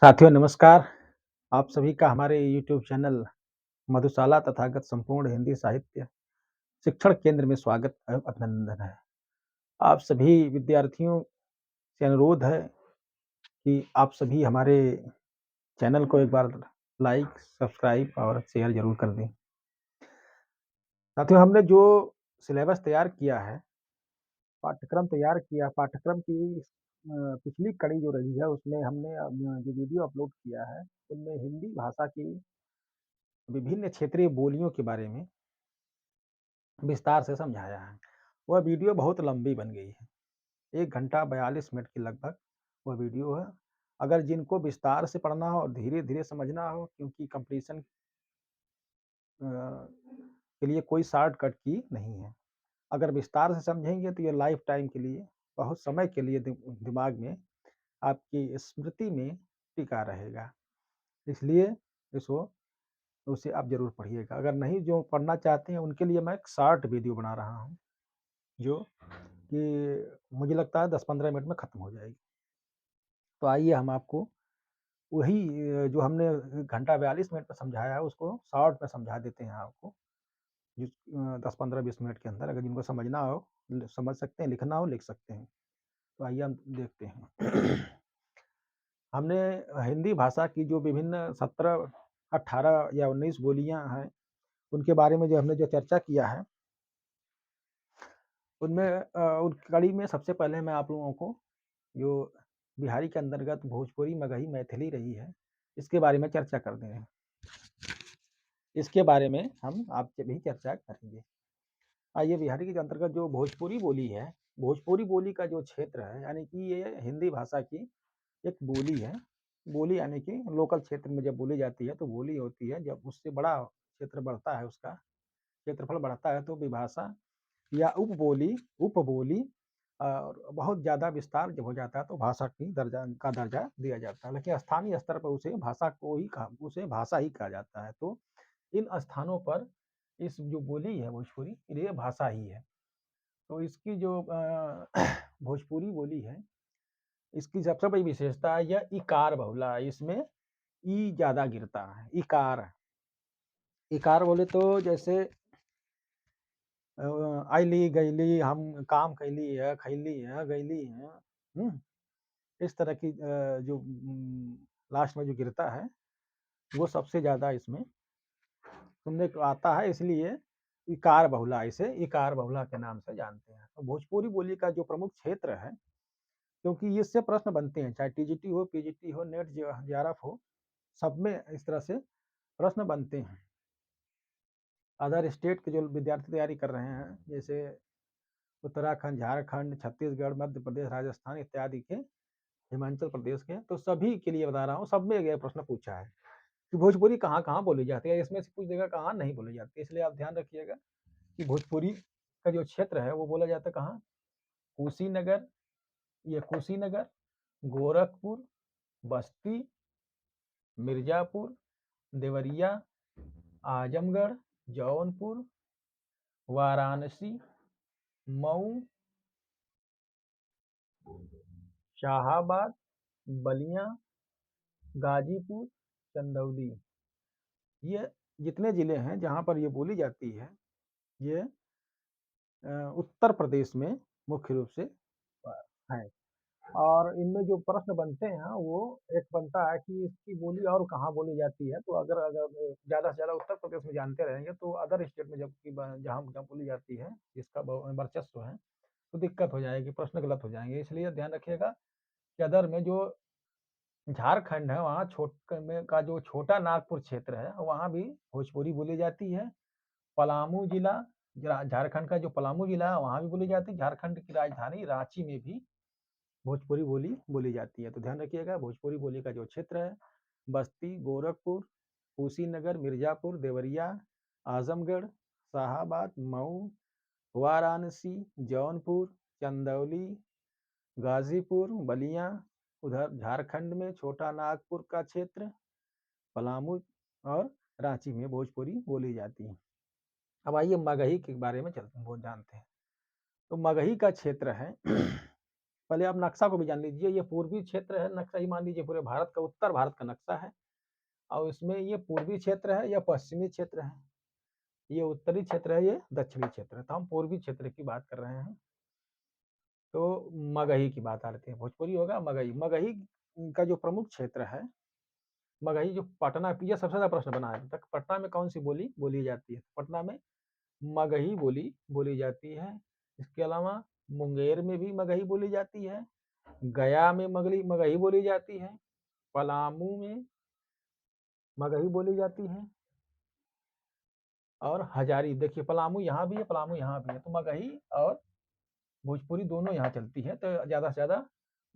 साथियों नमस्कार। आप सभी का हमारे यूट्यूब चैनल मधुशाला तथागत संपूर्ण हिंदी साहित्य शिक्षण केंद्र में स्वागत एवं अभिनंदन है। आप सभी विद्यार्थियों से अनुरोध है कि आप सभी हमारे चैनल को एक बार लाइक, सब्सक्राइब और शेयर ज़रूर कर दें। साथियों हमने जो सिलेबस तैयार किया है, पाठ्यक्रम की पिछली कड़ी जो रही है उसमें हमने जो वीडियो अपलोड किया है, उनमें हिंदी भाषा की विभिन्न क्षेत्रीय बोलियों के बारे में विस्तार से समझाया है। वह वीडियो बहुत लंबी बन गई है। 1 घंटा 42 मिनट की लगभग वह वीडियो है। अगर जिनको विस्तार से पढ़ना हो और धीरे-धीरे समझना हो क्योंकि कॉम्पिटिशन के लिए कोई शॉर्टकट की नहीं है। अगर विस्तार से समझेंगे तो ये लाइफ टाइम के लिए, बहुत समय के लिए दिमाग में, आपकी स्मृति में टिका रहेगा। इसलिए इसको उसे आप ज़रूर पढ़िएगा। अगर नहीं जो पढ़ना चाहते हैं उनके लिए मैं एक शॉर्ट वीडियो बना रहा हूँ, जो कि मुझे लगता है 10-15 मिनट में ख़त्म हो जाएगी। तो आइए हम आपको वही जो हमने घंटा 42 मिनट में समझाया है उसको शॉर्ट में समझा देते हैं आपको। 10-15-20 मिनट के अंदर अगर जिनको समझना हो समझ सकते हैं, लिखना हो लिख सकते हैं। तो आइए हम देखते हैं। हमने हिंदी भाषा की जो विभिन्न 17, 18 या 19 बोलियाँ हैं, उनके बारे में जो हमने जो चर्चा किया है, उनमें उन कड़ी में सबसे पहले मैं आप लोगों को जो बिहारी के अंतर्गत भोजपुरी, मगही, मैथिली रही है, इसके बारे में चर्चा कर रहे हैं। इसके बारे में हम आपसे भी चर्चा करेंगे। आइए बिहारी के अंतर्गत जो भोजपुरी बोली है, भोजपुरी बोली का जो क्षेत्र है, यानी कि ये हिंदी भाषा की एक बोली है। बोली यानी कि लोकल क्षेत्र में जब बोली जाती है तो बोली होती है, जब उससे बड़ा क्षेत्र बढ़ता है, उसका क्षेत्रफल बढ़ता है तो विभाषा या उपबोली और बहुत ज़्यादा विस्तार जब हो जाता है तो भाषा की दर्जा दिया जाता है। लेकिन स्थानीय स्तर पर उसे भाषा ही कहा जाता है। तो इन स्थानों पर इस जो बोली है भोजपुरी, ये भाषा ही है। तो इसकी जो भोजपुरी बोली है, इसकी सबसे बड़ी विशेषता है यह इकार बहुला है। इसमें ई ज़्यादा गिरता है। इकार इकार बोले तो जैसे आइली, गइली, हम काम कैली है, खैली है, गइली है। इस तरह की जो लास्ट में जो गिरता है, वो सबसे ज़्यादा इसमें सुनने को आता है, इसलिए इकार बहुला, इसे इकार बहुला के नाम से जानते हैं। तो भोजपुरी बोली का जो प्रमुख क्षेत्र है, क्योंकि इससे प्रश्न बनते हैं, चाहे टीजीटी हो, पीजीटी हो, नेट जेआरएफ हो, सब में इस तरह से प्रश्न बनते हैं। अदर स्टेट के जो विद्यार्थी तैयारी कर रहे हैं, जैसे उत्तराखंड, झारखंड, छत्तीसगढ़, मध्य प्रदेश, राजस्थान इत्यादि के, हिमाचल प्रदेश के, तो सभी के लिए बता रहा हूँ, सब में यह प्रश्न पूछा है कि भोजपुरी कहाँ-कहाँ बोली जाती है, इसमें से कुछ जगह कहाँ नहीं बोली जाती है। इसलिए आप ध्यान रखिएगा कि भोजपुरी का जो क्षेत्र है वो बोला जाता है कहाँ? कुशीनगर, ये कुशीनगर, गोरखपुर, बस्ती, मिर्जापुर, देवरिया, आजमगढ़, जौनपुर, वाराणसी, मऊ, शाहाबाद, बलिया, गाजीपुर, चंदौली। ये जितने ज़िले हैं जहाँ पर ये बोली जाती है, ये उत्तर प्रदेश में मुख्य रूप से हैं। और इनमें जो प्रश्न बनते हैं वो एक बनता है कि इसकी बोली और कहाँ बोली जाती है, तो अगर अगर ज़्यादा से ज़्यादा उत्तर प्रदेश में जानते रहेंगे तो अदर स्टेट में जबकि जहाँ जहाँ बोली जाती है, जिसका वर्चस्व है, तो दिक्कत हो जाएगी, प्रश्न गलत हो जाएंगे। इसलिए ध्यान रखिएगा कि अदर में जो झारखंड है वहाँ में का जो छोटा नागपुर क्षेत्र है वहाँ भी भोजपुरी बोली जाती है। पलामू जिला, झारखंड का जो पलामू जिला है वहाँ भी बोली जाती है। झारखंड की राजधानी रांची में भी भोजपुरी बोली बोली जाती है। तो ध्यान रखिएगा भोजपुरी बोली का जो क्षेत्र है, बस्ती, गोरखपुर, कुशीनगर, मिर्जापुर, देवरिया, आजमगढ़, शाहाबाद, मऊ, वाराणसी, जौनपुर, चंदौली, गाजीपुर, बलिया, उधर झारखंड में छोटा नागपुर का क्षेत्र, पलामू और रांची में भोजपुरी बोली जाती है। अब आइए मगही के बारे में वो जानते हैं। तो मगही का क्षेत्र है पहले आप नक्शा को भी जान लीजिए, ये पूर्वी क्षेत्र है, नक्शा ही मान लीजिए पूरे भारत का, उत्तर भारत का नक्शा है और इसमें ये पूर्वी क्षेत्र है या पश्चिमी क्षेत्र है, ये उत्तरी क्षेत्र है, ये दक्षिणी क्षेत्र है। तो हम पूर्वी क्षेत्र की बात कर रहे हैं। तो मगही की बात आती है, भोजपुरी होगा मगही। मगही का जो प्रमुख क्षेत्र है, मगही जो पटना, ये सबसे ज्यादा प्रश्न बना है अभी तक, पटना में कौन सी बोली बोली जाती है? पटना में मगही बोली बोली जाती है। इसके अलावा मुंगेर में भी मगही बोली जाती है, गया में मगही बोली जाती है, पलामू में मगही बोली जाती है और हजारी, देखिए पलामू यहाँ भी है, पलामू यहाँ भी है, तो मगही और भोजपुरी दोनों यहाँ चलती है। तो ज्यादा से ज्यादा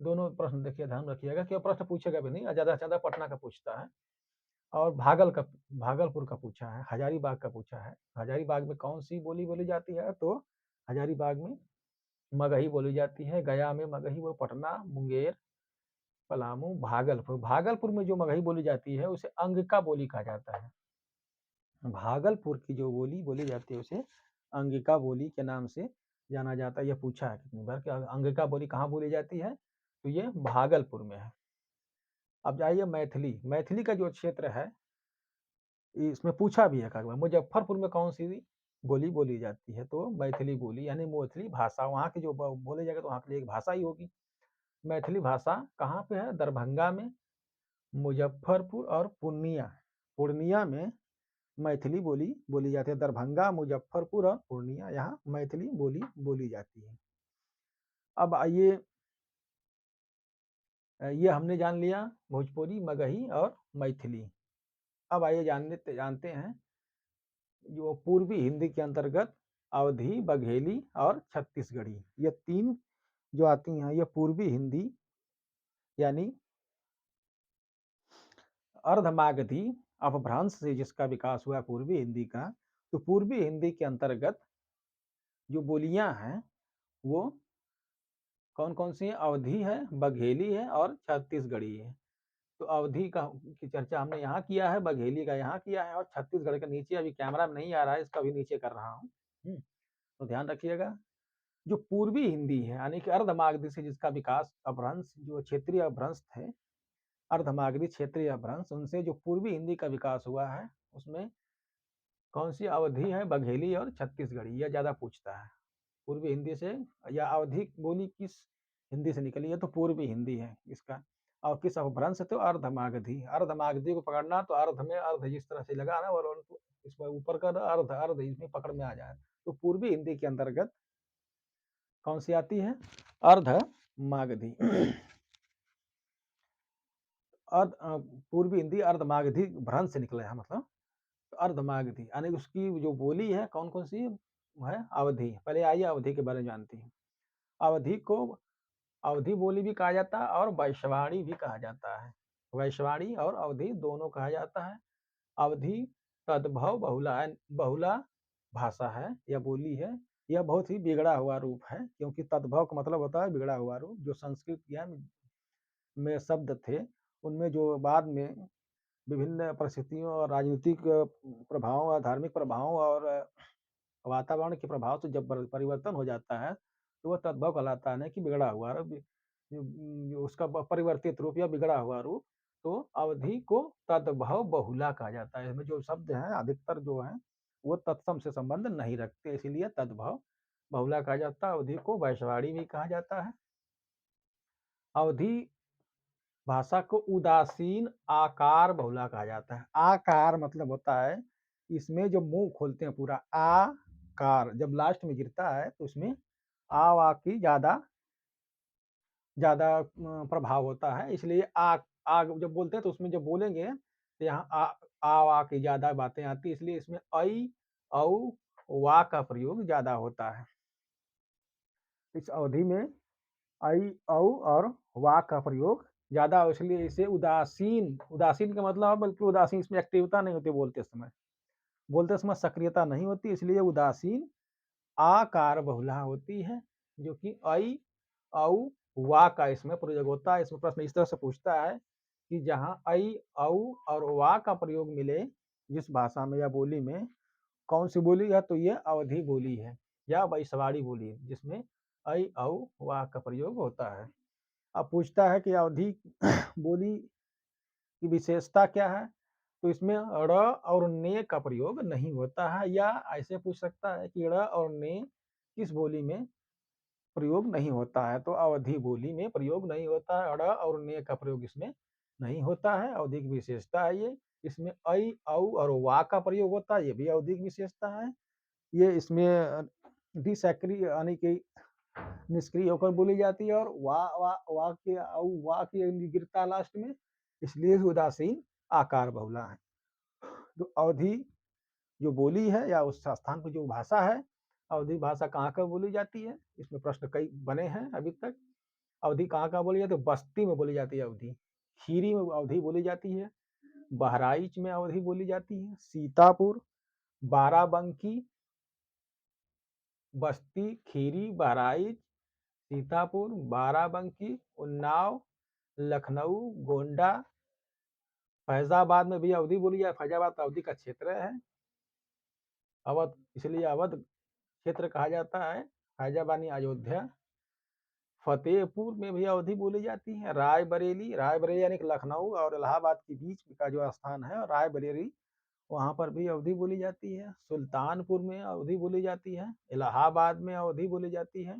दोनों प्रश्न देखिए, ध्यान रखिएगा कि प्रश्न पूछेगा भी नहीं, ज्यादा से ज्यादा पटना का पूछता है और भागलपुर का पूछा है, हजारीबाग का पूछा है। हजारीबाग में कौन सी बोली बोली जाती है? तो हजारीबाग में मगही बोली जाती है, गया में मगही, वो पटना, मुंगेर, पलामू, भागलपुर। भागलपुर में जो मगही बोली जाती है उसे अंगिका बोली कहा जाता है। भागलपुर की जो बोली बोली जाती है उसे अंगिका बोली के नाम से जाना जाता है। यह पूछा है कितनी बार कि अंगिका बोली कहाँ बोली जाती है? तो ये भागलपुर में है। अब जाइए मैथिली। मैथिली का जो क्षेत्र है, इसमें पूछा भी है कई बार, मुजफ्फरपुर में कौन सी बोली बोली जाती है? तो मैथिली बोली यानी मैथिली भाषा, वहाँ की जो बोले जाएगा तो वहाँ के लिए एक भाषा ही होगी। मैथिली भाषा कहाँ पे है? दरभंगा में, मुजफ्फरपुर और पूर्णिया। पूर्णिया में मैथिली बोली बोली जाती है। दरभंगा, मुजफ्फरपुर और पूर्णिया, यहाँ मैथिली बोली बोली जाती है। अब आइए, ये हमने जान लिया भोजपुरी, मगही और मैथिली। अब आइए जानते हैं जो पूर्वी हिंदी के अंतर्गत अवधी, बघेली और छत्तीसगढ़ी, ये तीन जो आती हैं, ये पूर्वी हिंदी यानी अर्धमागधी अपभ्रंश से जिसका विकास हुआ पूर्वी हिंदी का। तो पूर्वी हिंदी के अंतर्गत जो बोलियां हैं वो कौन कौन सी हैं? अवधी है, बघेली है और छत्तीसगढ़ी है। तो अवधी का की चर्चा हमने यहाँ किया है, बघेली का यहाँ किया है और छत्तीसगढ़ का नीचे अभी कैमरा में नहीं आ रहा है, इसका भी नीचे कर रहा हूँ। तो ध्यान रखिएगा, जो पूर्वी हिंदी है यानी कि अर्धमागधी से जिसका विकास, अपभ्रंश जो क्षेत्रीय अपभ्रंश थे, अर्धमागधी क्षेत्रीय अपभ्रंश, उनसे जो पूर्वी हिंदी का विकास हुआ है उसमें कौन सी अवधी है, बघेली और छत्तीसगढ़ी, यह ज्यादा पूछता है। पूर्वी हिंदी से या अवधी बोली किस हिंदी से निकली है? तो पूर्वी हिंदी है इसका। और किस अपभ्रंश? तो अर्धमागधी। अर्धमागधी को पकड़ना तो अर्ध में अर्ध जिस तरह से लगा ना, और इसमें ऊपर का अर्ध अर्ध इसमें पकड़ में आ जाए। तो पूर्वी हिंदी के अंतर्गत कौन सी आती है? अर्धमागधी। पूर्वी हिंदी अर्धमागधी भ्रंश से निकला है, मतलब तो अर्धमागधी यानी उसकी जो बोली है कौन कौन सी है? अवधी। पहले आइए अवधी के बारे में जानते हैं। अवधी को अवधी बोली भी कहा जाता है और वैश्यवाणी भी कहा जाता है। वैश्यवाणी और अवधी दोनों कहा जाता है। अवधी तद्भव बहुला भाषा है या बोली है। यह बहुत ही बिगड़ा हुआ रूप है, क्योंकि तद्भव का मतलब होता है बिगड़ा हुआ रूप। जो संस्कृत में शब्द थे उनमें जो बाद में विभिन्न परिस्थितियों और राजनीतिक प्रभावों और धार्मिक प्रभावों और वातावरण के प्रभाव से जब परिवर्तन हो जाता है तो वह तद्भव कहलाता है, कि बिगड़ा हुआ रूप, उसका परिवर्तित रूप या बिगड़ा हुआ रूप। तो अवधि को तद्भव बहुला कहा जाता है। इसमें जो शब्द हैं अधिकतर जो हैं वो तत्सम से संबंध नहीं रखते, इसीलिए तद्भव बहुला कहा जाता है। अवधि को वैश्यवाणी भी कहा जाता है। अवधि भाषा को उदासीन आकार बहुला कहा जाता है। आकार मतलब होता है इसमें जो मुंह खोलते हैं पूरा आकार, जब लास्ट में गिरता है तो उसमें आ वा की ज्यादा ज्यादा प्रभाव होता है, इसलिए आ जब बोलते हैं तो उसमें जब बोलेंगे तो यहाँ आ वा की ज्यादा बातें आती है, इसलिए इसमें ऐ औ वा का प्रयोग ज्यादा होता है। इस अवधि में ऐ औ और वा का प्रयोग ज्यादा, इसलिए इसे उदासीन, उदासीन का मतलब बिल्कुल उदासीन, इसमें एक्टिवता नहीं होती, बोलते समय सक्रियता नहीं होती, इसलिए उदासीन आकार बहुला होती है, जो कि ऐ औ वा का इसमें प्रयोग होता है। इसमें प्रश्न इस तरह से पूछता है कि जहां ऐ औ और वा का प्रयोग मिले जिस भाषा में या बोली में, कौन सी बोली है? तो ये अवधी बोली है या वैश्यवाणी बोली है, जिसमें ऐ औ वाह का प्रयोग होता है। अब पूछता है कि अवधी बोली की विशेषता क्या है? तो इसमें ड़ और ने का प्रयोग नहीं होता है, या ऐसे पूछ सकता है कि ड़ और ने किस बोली में प्रयोग नहीं होता है? तो अवधी बोली में प्रयोग नहीं होता है, ड़ और ने का प्रयोग इसमें नहीं होता है, अवधि की विशेषता है ये। इसमें ऐ, औ और वा का प्रयोग होता है, ये भी अवधि की विशेषता है। ये इसमें डिसैक्री यानी कि निष्क्रिय होकर बोली जाती है, और वा की गिरता लास्ट में, इसलिए उदासीन आकार बहुला है। तो अवधि जो बोली है या उस स्थान पर जो भाषा है, अवधि भाषा कहाँ कहाँ बोली जाती है? इसमें प्रश्न कई बने हैं अभी तक। अवधि कहाँ बोली जाती है? बस्ती में बोली जाती है अवधि, खीरी में अवधि बोली जाती है, बहराइच में अवधि बोली जाती है, सीतापुर, बाराबंकी, बस्ती, खीरी, बहराइच, सीतापुर, बाराबंकी, उन्नाव, लखनऊ, गोंडा, फैजाबाद में भी अवधि बोली जाए। फैजाबाद तो अवधि का क्षेत्र है, अवध, इसलिए अवध क्षेत्र कहा जाता है। फैजाबानी अयोध्या, फतेहपुर में भी अवधि बोली जाती है। रायबरेली, रायबरेली यानी कि लखनऊ और इलाहाबाद के बीच का जो स्थान है रायबरेली, वहाँ पर भी अवधि बोली जाती है। सुल्तानपुर में अवधि बोली जाती है, इलाहाबाद में अवधि बोली जाती है,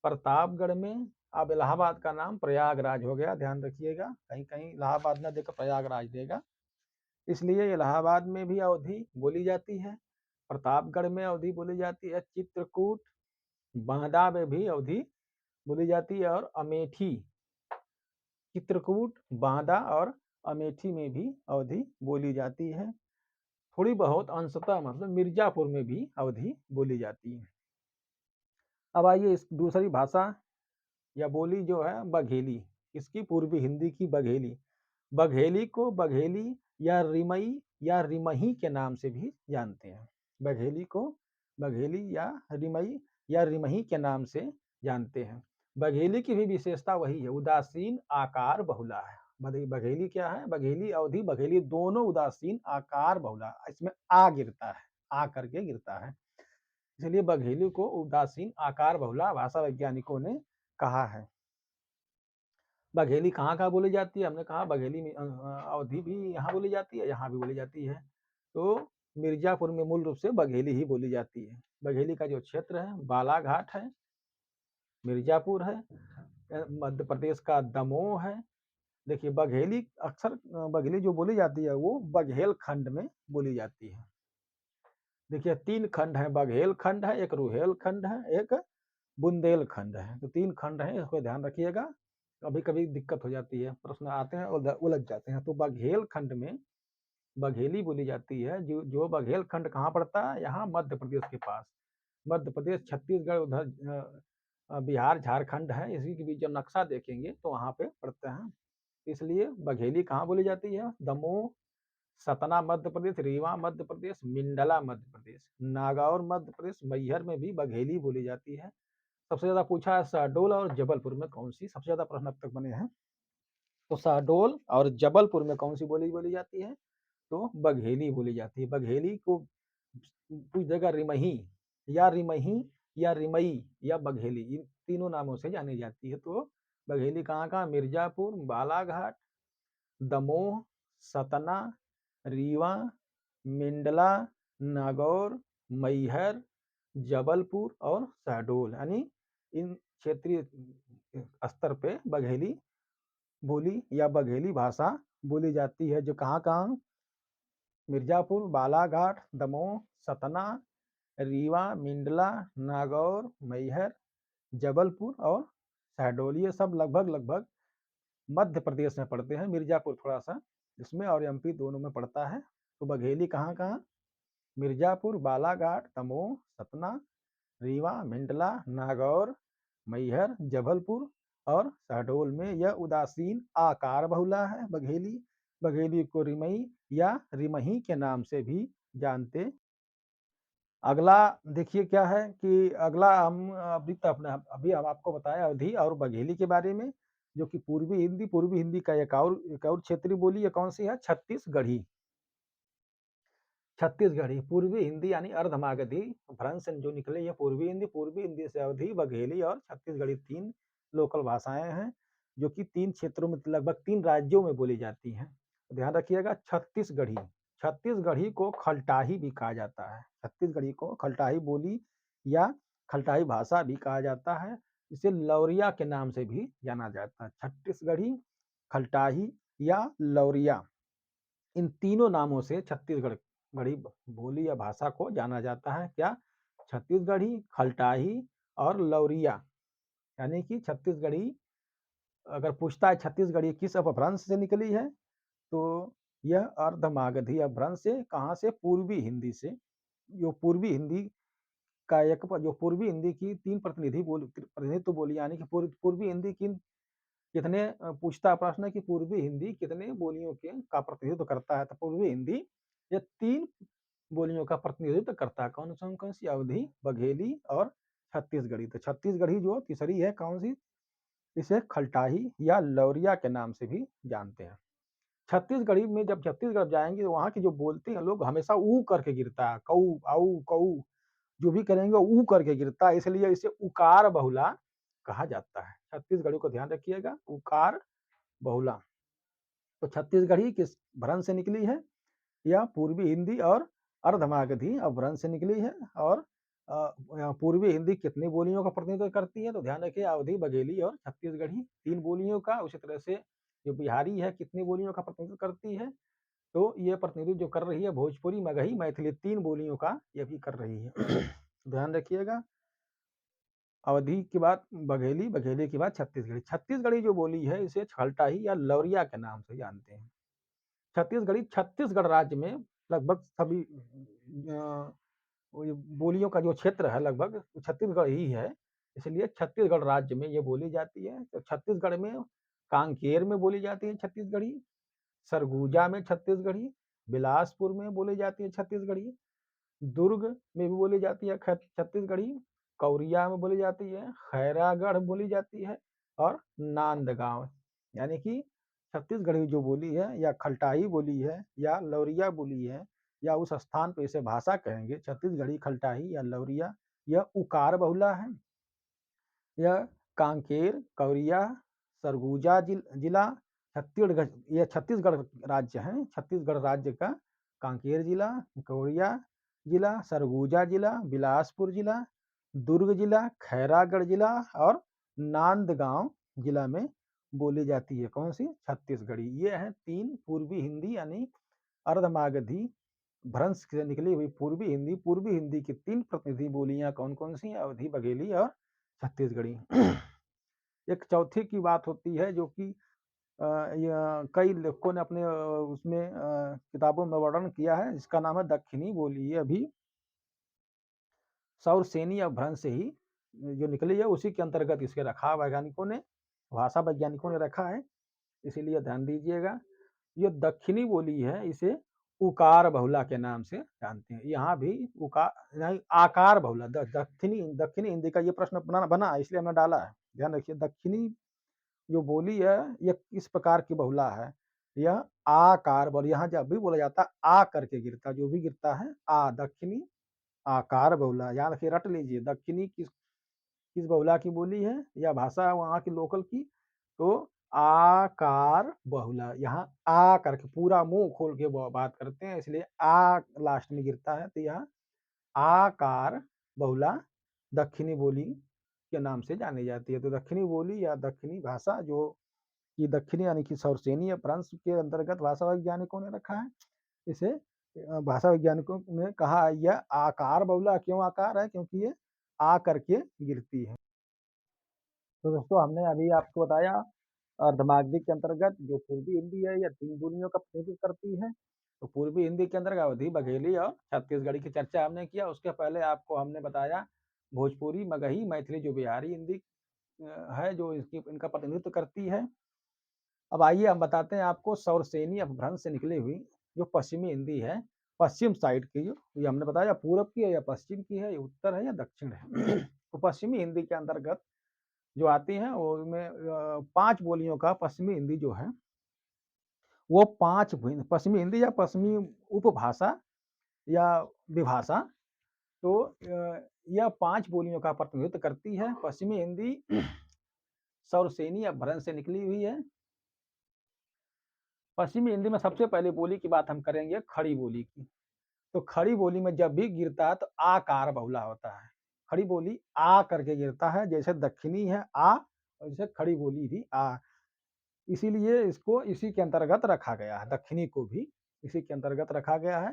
प्रतापगढ़ में, अब इलाहाबाद का नाम प्रयागराज हो गया, ध्यान रखिएगा, कहीं कहीं इलाहाबाद न देकर प्रयागराज देगा, इसलिए इलाहाबाद में भी अवधि बोली जाती है। प्रतापगढ़ में अवधि बोली जाती है, चित्रकूट, बांदा में भी अवधि बोली जाती है, और अमेठी, चित्रकूट, बांदा और अमेठी में भी अवधि बोली जाती है। थोड़ी बहुत अंशतः मतलब मिर्जापुर में भी अवधि बोली जाती है। अब आइए इस दूसरी भाषा या बोली जो है बघेली, इसकी पूर्वी हिंदी की बघेली। बघेली को बघेली या रिमई या रिमही के नाम से भी जानते हैं। बघेली को बघेली या रिमई या रिमही के नाम से जानते हैं। बघेली की भी विशेषता वही है, उदासीन आकार बहुला है। बघेली क्या है? बघेली अवधि बघेली दोनों उदासीन आकार बहुला, इसमें आ गिरता है, आ करके गिरता है, इसलिए बघेली को उदासीन आकार बहुला भाषा वैज्ञानिकों ने कहा है। बघेली कहाँ बोली जाती है? हमने कहा बघेली में अवधि भी यहाँ बोली जाती है, यहाँ भी बोली जाती है। तो मिर्जापुर में मूल रूप से बघेली ही बोली जाती है। बघेली का जो क्षेत्र है बालाघाट है, मिर्जापुर है, मध्य प्रदेश का दमोह है। देखिए बघेली अक्सर बघेली जो बोली जाती है वो बघेल खंड में बोली जाती है। देखिए 3 खंड है, बघेल खंड है, एक रुहेल खंड है, एक बुंदेल खंड है। तो 3 खंड है, इसको ध्यान रखिएगा, कभी कभी दिक्कत हो जाती है, प्रश्न आते हैं और उलझ जाते हैं। तो बघेल खंड में बघेली बोली जाती है। जो बघेल खंड कहाँ पड़ता है? यहाँ मध्य प्रदेश के पास, मध्य प्रदेश, छत्तीसगढ़, उधर बिहार, झारखंड है, इसी के बीच जब नक्शा देखेंगे तो वहाँ पे पड़ते हैं। इसलिए बघेली कहाँ बोली जाती है? दमोह, सतना मध्य प्रदेश, रीवा मध्य प्रदेश, मिंडला मध्य प्रदेश, नागौर मध्य प्रदेश, मैहर में भी बघेली बोली जाती है। सबसे ज्यादा पूछा है शहडोल और जबलपुर में कौन सी, सबसे ज्यादा प्रश्न अब तक बने हैं। तो शहडोल और जबलपुर में कौन सी बोली बोली जाती है? तो बघेली बोली जाती है। बघेली को पूछ देगा रिमही या रिमही या रिमई या बघेली, इन तीनों नामों से जानी जाती है। तो बघेली कहाँ? मिर्जापुर, बालाघाट, दमोह, सतना, रीवा, मिंडला, नागौर, मैहर, जबलपुर और शहडोल, यानी इन क्षेत्रीय स्तर पे बघेली बोली या बघेली भाषा बोली जाती है। जो कहाँ? मिर्जापुर, बालाघाट, दमोह, सतना, रीवा, मिंडला, नागौर, मैहर, जबलपुर और शहडोल, ये सब लगभग लगभग मध्य प्रदेश में पड़ते हैं। मिर्जापुर थोड़ा सा इसमें और एमपी दोनों में पड़ता है। तो बघेली कहाँ? मिर्जापुर, बालाघाट, दमोह, सतना, रीवा, मिंडला, नागौर, मैहर, जबलपुर और शहडोल में यह उदासीन आकार बहुला है बघेली। बघेली को रिमई या रिमही के नाम से भी जानते। अगला देखिए क्या है कि अगला हम अभी हम आपको बताया अवधि और बघेली के बारे में, जो कि पूर्वी हिंदी का एक और क्षेत्रीय बोली है, कौन सी है? छत्तीसगढ़ी। छत्तीसगढ़ी, पूर्वी हिंदी यानी अर्धमागधी भ्रंश जो निकले ये पूर्वी हिंदी से अवधी, बघेली और छत्तीसगढ़ी 3 लोकल भाषाएं हैं, जो कि 3 क्षेत्रों में लगभग 3 राज्यों में बोली जाती हैं। ध्यान रखिएगा, छत्तीसगढ़ी, छत्तीसगढ़ी को खलटाही भी कहा जाता है। छत्तीसगढ़ी को खलटाही बोली या खलटाही भाषा भी कहा जाता है। इसे लौरिया के नाम से भी जाना जाता है। छत्तीसगढ़ी, खलटाही या लौरिया, इन तीनों नामों से छत्तीसगढ़ी बोली या भाषा को जाना जाता है। क्या? छत्तीसगढ़ी, खलटाही और लौरिया। यानी कि छत्तीसगढ़ी, अगर पूछता है छत्तीसगढ़ी किस अपभ्रंश से निकली है, तो यह अर्धमागधी अपभ्रंश से, कहाँ से? पूर्वी हिंदी से। जो पूर्वी हिंदी का एक जो पूर्वी हिंदी की 3 प्रतिनिधित्व बोली, यानी कि पूर्वी हिंदी की कितने, पूछता प्रश्न है कि पूर्वी हिंदी कितने बोलियों के का प्रतिनिधित्व करता है, तो पूर्वी हिंदी ये 3 बोलियों का प्रतिनिधित्व करता है। कौन सी? अवधी, बघेली और छत्तीसगढ़ी। तो छत्तीसगढ़ी जो तीसरी है, कौन सी? इसे खलटाही या लौरिया के नाम से भी जानते हैं। छत्तीसगढ़ी में जब छत्तीसगढ़ जाएंगे तो वहाँ की जो बोलते हैं लोग, हमेशा ऊ करके गिरता है, कऊ, आऊ, कऊ, जो भी करेंगे ऊ करके गिरता है, इसलिए इसे उकार बहुला कहा जाता है। छत्तीसगढ़ी को ध्यान रखिएगा, उकार बहुला। तो छत्तीसगढ़ी किस भ्रंश से निकली है? यह पूर्वी हिंदी और अर्धमागधी अपभ्रंश से निकली है। और पूर्वी हिंदी कितनी बोलियों का प्रतिनिधित्व करती है? तो ध्यान रखिए, अवधी, बघेली और छत्तीसगढ़ी 3 बोलियों का। उसी तरह से जो बिहारी है, कितनी बोलियों का प्रतिनिधित्व करती है? तो ये प्रतिनिधित्व जो कर रही है भोजपुरी, मगही, मैथिली 3 बोलियों का ये भी कर रही है। ध्यान रखिएगा, अवधी के बाद बघेली, बघेली के बाद छत्तीसगढ़ी। छत्तीसगढ़ी जो बोली है इसे खलटाही या लौरिया के नाम से जानते हैं। छत्तीसगढ़ी छत्तीसगढ़ राज्य में लगभग सभी बोलियों का जो क्षेत्र है लगभग छत्तीसगढ़ ही है, इसलिए छत्तीसगढ़ राज्य में ये बोली जाती है। तो छत्तीसगढ़ में कांकेर में बोली जाती है छत्तीसगढ़ी, सरगुजा में छत्तीसगढ़ी, बिलासपुर में बोली जाती है छत्तीसगढ़ी, दुर्ग में भी बोली जाती है छत्तीसगढ़ी, कौरिया में बोली जाती है, खैरागढ़ बोली जाती है और नांदगांव। यानी कि छत्तीसगढ़ी जो बोली है या खलटाही बोली है या लौरिया बोली है, या उस स्थान पे इसे भाषा कहेंगे, छत्तीसगढ़ी, खलटाही या लौरिया, यह उकार बहुला है। यह कांकेर, कौरिया, सरगुजा जिला, छत्तीसगढ़, यह छत्तीसगढ़ राज्य है। छत्तीसगढ़ राज्य का कांकेर जिला, कौरिया जिला, सरगुजा जिला, बिलासपुर जिला, दुर्ग जिला, खैरागढ़ जिला और नांदगांव जिला में बोली जाती है। कौन सी? छत्तीसगढ़ी। ये है 3 पूर्वी हिंदी यानी अर्धमागधी भ्रंश से निकली हुई पूर्वी हिंदी की 3 प्रतिनिधि बोलियां कौन कौन सी? अवधी, बघेली और छत्तीसगढ़ी। एक चौथी की बात होती है जो कि कई लेखकों ने अपने उसमें किताबों में वर्णन किया है, जिसका नाम है दक्षिणी बोली। ये अभी सौरसेनी अपभ्रंश से ही जो निकली है, उसी के अंतर्गत इसके रखा वैज्ञानिकों ने, भाषा वैज्ञानिकों ने रखा है, इसीलिए ध्यान दीजिएगा। ये दक्षिणी बोली है, इसे उकार बहुला के नाम से जानते हैं। यहाँ भी उकार नहीं, आकार बहुला। दक्षिणी दक्षिणी हिंदी का ये प्रश्न बना, इसलिए हमने डाला है। ध्यान रखिए, दक्षिणी जो बोली है यह किस प्रकार की बहुला है? यह आकार बहुला। यहाँ जब भी बोला जाता है आ करके गिरता, जो भी गिरता है आ, दक्षिणी आकार बहुला। याद रखिए, रट लीजिए, दक्षिणी किस किस बहुला की बोली है या भाषा वहाँ की लोकल की? तो आकार बहुला। यहाँ आ करके पूरा मुंह खोल के बात करते हैं, इसलिए आ लास्ट में गिरता है, तो यह आकार बहुला दक्षिणी बोली के नाम से जानी जाती है। तो दक्षिणी बोली या दक्षिणी भाषा जो कि दक्षिणी यानी कि सौरसेनी अपभ्रंश के अंतर्गत भाषा वैज्ञानिकों ने रखा है। इसे भाषा वैज्ञानिकों ने कहा यह आकार बहुला। क्यों आकार है? क्योंकि ये आ करके गिरती है। तो दोस्तों, हमने अभी आपको बताया अर्धमागधी के अंतर्गत जो पूर्वी हिंदी है या 3 बोलियों का प्रतिनिधित्व करती है। तो पूर्वी हिंदी के अंतर्गत अवधी, बघेली और छत्तीसगढ़ी की चर्चा हमने किया। उसके पहले आपको हमने बताया भोजपुरी, मगही, मैथिली जो बिहारी हिंदी है, जो इनका प्रतिनिधित्व करती है। अब आइए हम बताते हैं आपको सौरसेनी अपभ्रंश से निकली हुई जो पश्चिमी हिंदी है, पश्चिम साइड की, जो ये हमने बताया पूरब की है या पश्चिम की है, या उत्तर है या दक्षिण है। तो पश्चिमी हिंदी के अंतर्गत जो आती हैं उनमें 5 बोलियों का पश्चिमी हिंदी जो है, वो 5 पश्चिमी हिंदी या पश्चिमी उपभाषा या विभाषा। तो यह 5 बोलियों का प्रतिनिधित्व करती है। पश्चिमी हिंदी सौरसेनी अपभ्रंश से निकली हुई है। पश्चिमी हिंदी में सबसे पहले बोली की बात हम करेंगे खड़ी बोली की। तो खड़ी बोली में जब भी गिरता है तो आकार बहुला होता है। खड़ी बोली आ करके गिरता है, जैसे दक्षिणी है आ, और जैसे खड़ी बोली भी आ। इसीलिए इसको इसी के अंतर्गत रखा गया है, दक्षिणी को भी इसी के अंतर्गत रखा गया है।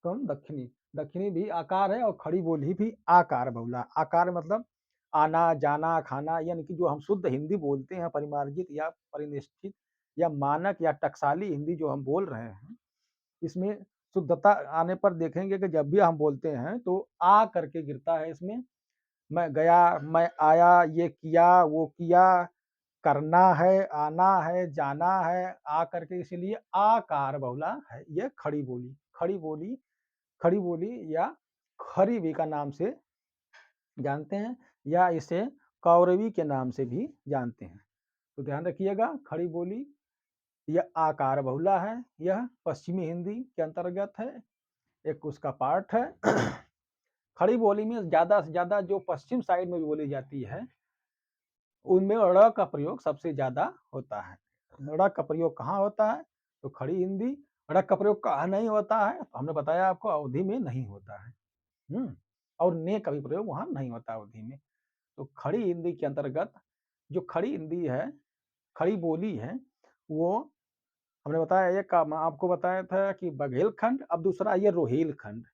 कौन? दक्षिणी। दक्षिणी भी आकार है और खड़ी बोली भी आकार बहुला। आकार मतलब आना जाना खाना, यानी कि जो हम शुद्ध हिंदी बोलते हैं, परिमार्जित या परिनिष्ठित या मानक या टकसाली हिंदी जो हम बोल रहे हैं, इसमें शुद्धता आने पर देखेंगे कि जब भी हम बोलते हैं तो आ करके गिरता है इसमें। मैं गया, मैं आया, ये किया, वो किया, करना है, आना है, जाना है, आ करके, इसीलिए आकार बहुला है ये खड़ी बोली। खड़ी बोली या खरी भी का नाम से जानते हैं, या इसे कौरवी के नाम से भी जानते हैं। तो ध्यान रखिएगा, खड़ी बोली यह आकार बहुला है, यह पश्चिमी हिंदी के अंतर्गत है, एक उसका पार्ट है। खड़ी बोली में ज्यादा से ज्यादा जो पश्चिम साइड में बोली जाती है, उनमें ड़ का प्रयोग सबसे ज्यादा होता है। ड़ का प्रयोग कहाँ होता है? तो खड़ी हिंदी। ड़ का प्रयोग कहाँ नहीं होता है? तो हमने बताया आपको, अवधि में नहीं होता है। और ने का भी प्रयोग वहां नहीं होता अवधि में। तो खड़ी हिंदी के अंतर्गत जो खड़ी हिंदी है, खड़ी बोली है, वो हमने बताया, एक आपको बताया था कि बघेल खंड, अब दूसरा ये रोहिल खंड।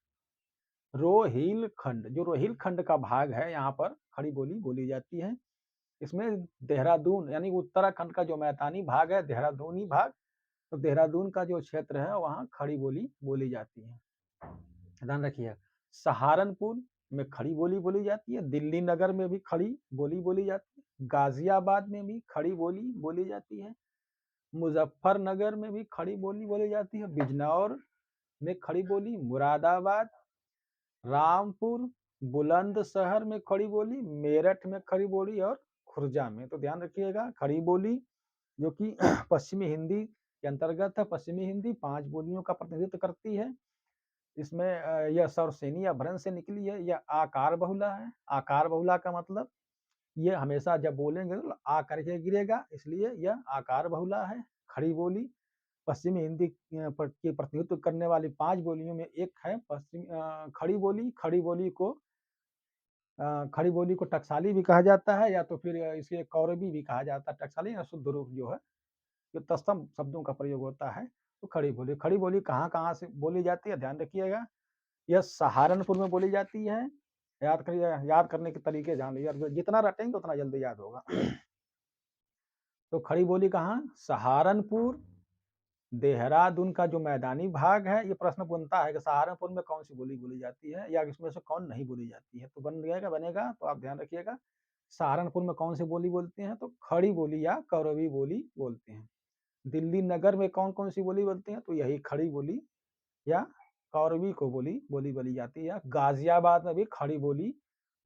रोहिल खंड, जो रोहिल खंड का भाग है, यहाँ पर खड़ी बोली बोली जाती है। इसमें देहरादून यानी उत्तराखंड का जो मैदानी भाग है, देहरादूनी भाग, तो देहरादून का जो क्षेत्र है वहाँ खड़ी बोली बोली जाती है। ध्यान रखिए, सहारनपुर में खड़ी बोली बोली जाती है, दिल्ली नगर में भी खड़ी बोली बोली जाती है, गाजियाबाद में भी खड़ी बोली बोली जाती है, मुजफ्फरनगर में भी खड़ी बोली बोली जाती है, बिजनौर में खड़ी बोली, मुरादाबाद, रामपुर, बुलंदशहर में खड़ी बोली, मेरठ में खड़ी बोली और खुर्जा में। तो ध्यान रखिएगा, खड़ी बोली जो कि पश्चिमी हिंदी के अंतर्गत है। पश्चिमी हिंदी 5 बोलियों का प्रतिनिधित्व करती है। इसमें यह सौरसेनी अपभ्रंश से निकली है। यह आकार बहुला है। आकार बहुला का मतलब ये हमेशा जब बोलेंगे तो आ करके गिरेगा, इसलिए यह आकार बहुला है। खड़ी बोली पश्चिमी हिंदी की प्रतिनिधित्व करने वाली 5 बोलियों में एक है खड़ी बोली। खड़ी बोली को टकसाली भी कहा जाता है, या तो फिर इसे कौरवी भी कहा जाता है। टकसाली या शुद्ध रूप जो है, जो तत्सम शब्दों का प्रयोग होता है। तो खड़ी बोली कहाँ कहाँ से बोली जाती है, ध्यान रखिएगा। यह सहारनपुर में बोली जाती है। याद करिए, याद करने के तरीके जान लीजिए, जितना रटेंगे उतना जल्दी याद होगा। तो खड़ी बोली कहाँ? सहारनपुर, देहरादून का जो मैदानी भाग है। ये प्रश्न बनता है कि सहारनपुर में कौन सी बोली बोली जाती है, या इसमें से कौन नहीं बोली जाती है। तो बनेगा, तो आप ध्यान रखिएगा, सहारनपुर में कौन सी बोली बोलते हैं, तो खड़ी बोली या कौरवी बोली बोलते हैं। दिल्ली नगर में कौन कौन सी बोली बोलते हैं, तो यही खड़ी बोली या कौरवी को बोली बोली जाती है। गाजियाबाद में भी खड़ी बोली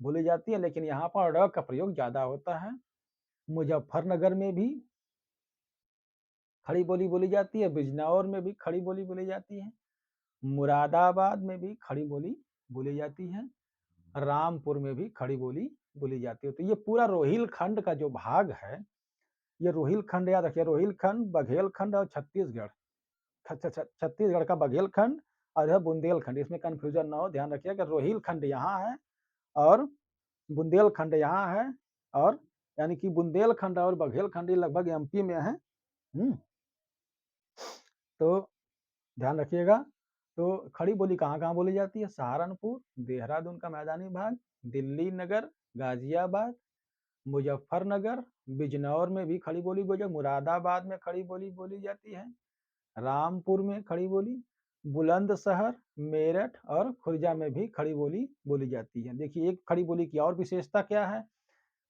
बोली जाती है, लेकिन यहाँ पर ड़ का प्रयोग ज्यादा होता है। मुजफ्फरनगर में भी खड़ी बोली बोली जाती है, बिजनौर में भी खड़ी बोली बोली जाती है, मुरादाबाद में भी खड़ी बोली बोली जाती है, रामपुर में भी खड़ी बोली बोली जाती है। तो ये पूरा रोहिल खंड का जो भाग है, ये रोहिल खंड याद रखिए, रोहिल खंड, बघेल खंड और छत्तीसगढ़। छत्तीसगढ़ का बघेल खंड और है बुंदेलखंड, इसमें कंफ्यूजन ना हो, ध्यान रखिए कि रोहिल खंड यहाँ है और बुंदेलखंड यहाँ है, और यानी कि बुंदेलखंड और बघेलखंड लगभग एमपी में है। तो ध्यान रखिएगा। तो खड़ी बोली कहाँ कहाँ बोली जाती है? सहारनपुर, देहरादून का मैदानी भाग, दिल्ली नगर, गाजियाबाद, मुजफ्फरनगर, बिजनौर में भी खड़ी बोली बोली, मुरादाबाद में खड़ी बोली बोली जाती है, रामपुर में खड़ी बोली, बुलंदशहर, मेरठ और खुर्जा में भी खड़ी बोली बोली जाती है। देखिए, एक खड़ी बोली की और विशेषता क्या है,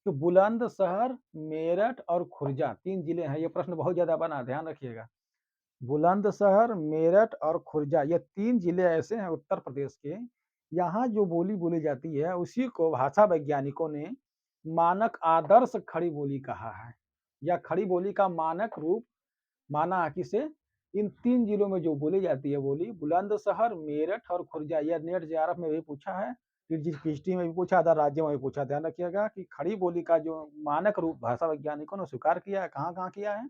तो बुलंदशहर, मेरठ और खुर्जा 3 जिले हैं। ये प्रश्न बहुत ज्यादा बना, ध्यान रखिएगा। बुलंदशहर, मेरठ और खुर्जा, ये 3 जिले ऐसे हैं उत्तर प्रदेश के, यहाँ जो बोली बोली जाती है उसी को भाषा वैज्ञानिकों ने मानक आदर्श खड़ी बोली कहा है, या खड़ी बोली का मानक रूप माना किसे? इन 3 जिलों में जो बोली जाती है बोली, बुलंदशहर, मेरठ और खुर्जा। यह नेट जेआरएफ में भी पूछा है, पीएचडी में भी पूछा था, राज्य में भी पूछा। ध्यान रखिएगा कि खड़ी बोली का जो मानक रूप भाषा वैज्ञानिकों ने स्वीकार किया है, कहाँ-कहाँ किया है?